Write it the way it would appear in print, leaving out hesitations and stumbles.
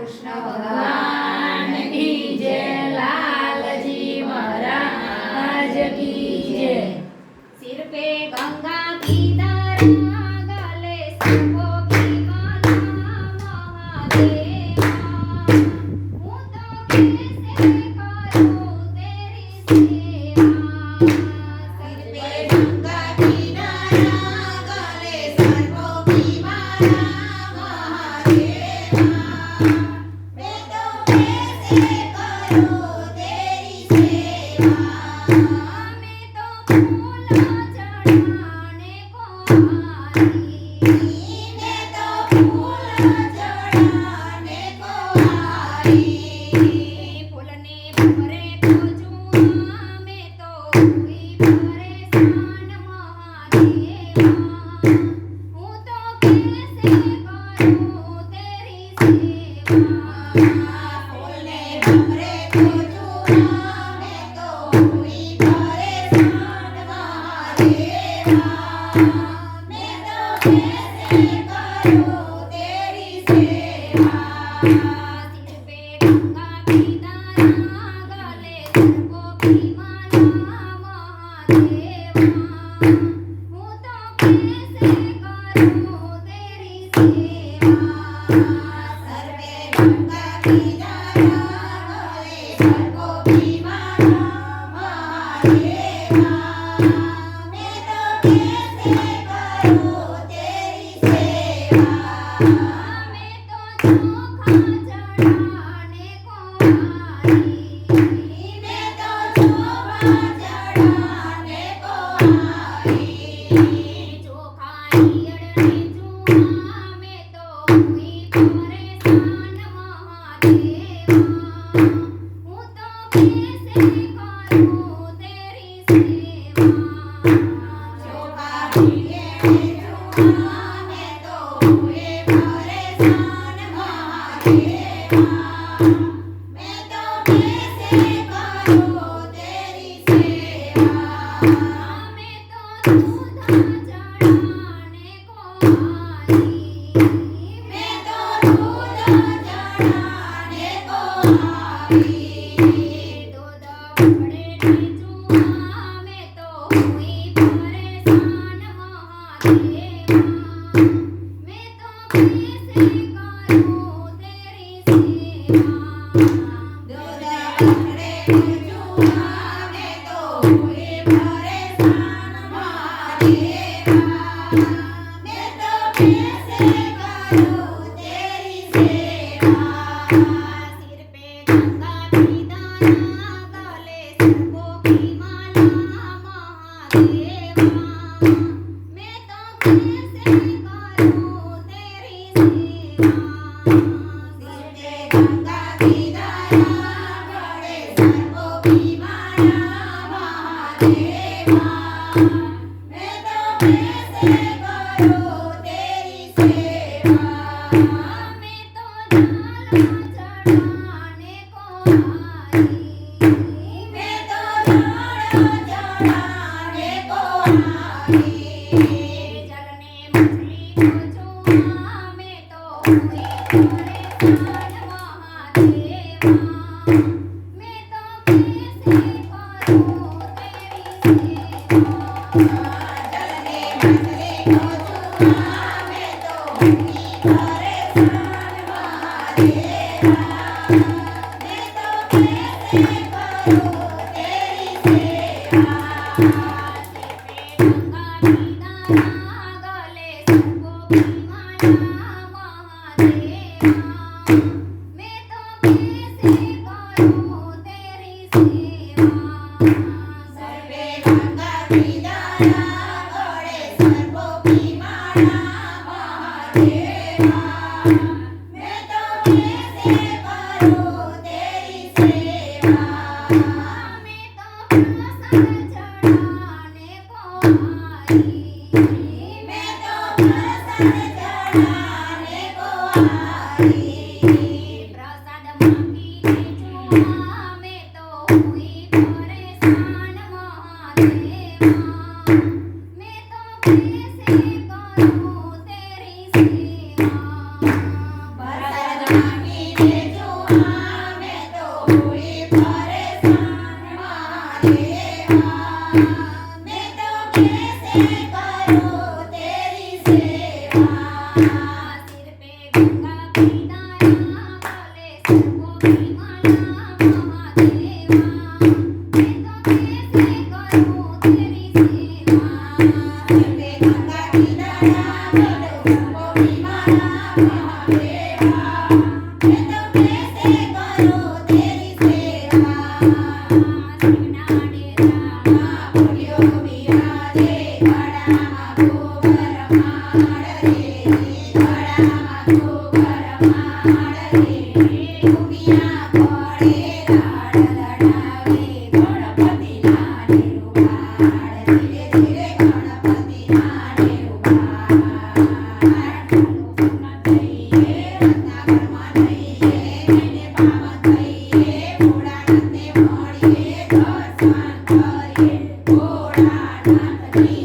કૃષ્ણ ભગવાન કી જય, લાલજી महाराज की जय। सिर पे गंगा की धारा, गले सर्पों की माला, महादेवा हूँ तो कैसे करूँ तेरी सेवा। सिर पे गंगा की धारा, गले सर्पों की माला, महादेवा मैं तो कैसे करूँ तेरी सेवा। मैं तो फूल चढ़ाने को आई, मैं तो फूल चढ़ाने को आई। फूलने भरे को चूमा, मैं तो हुई परेशान महादेवा हूँ तो कैसे करूँ तेरी सेवा। फूलने भरे को चूमा, मैं तो हुई परेशान महादेवा मैं तो कैसे करूँ तेरी सेवा। सिर पे गंगा की धारा, गले सर्पों की माला, महादेवा हूँ तो कैसे करूँ तेरी सेवा। सर पे गंगा की धारा, गले सर्पों की माला, महादेवा मैं तो कैसे करूँ तेरी सेवा। मैं तो चोखा चढ़ाने को आई, मैं तो चोखा चढ़ाने को आई। चोखा ईयड़ने चूमा, मैं तो हुई परेशान महादेवा हूँ तो कैसे करूँ तेरी सेवा। चोखा ईयड़ने चूमा, मैं तो हुई परेशान महादेवा मैं तो कैसे करूँ तेरी सेवा। मैं तो दूध चढ़ाने को आई, मैं तो दूध चढ़ाने को आई। दूध उखड़े ने चूमा, मैं तो हुई परेशान महादेवा मैं तो कैसे करूँ तेरी सेवा। दूध उखड़े ने चूमा, मैं तो हुई परेशान महादेवा मैं तो कैसे करूँ तेरी सेवा। सिर पे गंगा की धारा, गले सर्पों की माला, महादेवा मैं तो कैसे करूँ तेरी सेवा। सिर पे गंगा की धारा, गले सर्पों की माला, महादेवा मैं तो कैसे करूँ तेरी सेवा। मैं तो झाला चढ़ाने को आई, मैं तो झाला चढ़ाने को आई। जलने मछली को चूमा, मैं तो हुई परेशान महादेवा मैं तो कैसे करूँ तेरी सेवा। जलने मछली को चूमा, मैं तो हुई परेशान महादेवा मैं तो कैसे करूँ तेरी सेवा। गंगा की धारा, गले सर्पों की माला, महादेवा मैं तो कैसे करूँ तेरी सेवा। सर पे गंगा की धारा, गले सर्पों की माला, महादेवा मैं तो कैसे करूँ तेरी सेवा। मैं तो प्रसाद चढ़ाने को आई, मैं तो प्रसाद चढ़ाने को आई। प्रसाद मांगीने चूमा, मैं तो हुई परेशान महादेवा मैं तो कैसे करूँ तेरी सेवा। प्रसाद मांगीने ઉમિયા પડે લાડ લડાવે ગણપતિના નિર્વાણ ધીરે ધીરે ગણપતિના નિર્વાણ સોના થઈએ રત્નાકરમાં થઈએ એને પાવન થઈએ ભોળાનાથને મળીએ દર્શન કરીએ ભોળાનાથની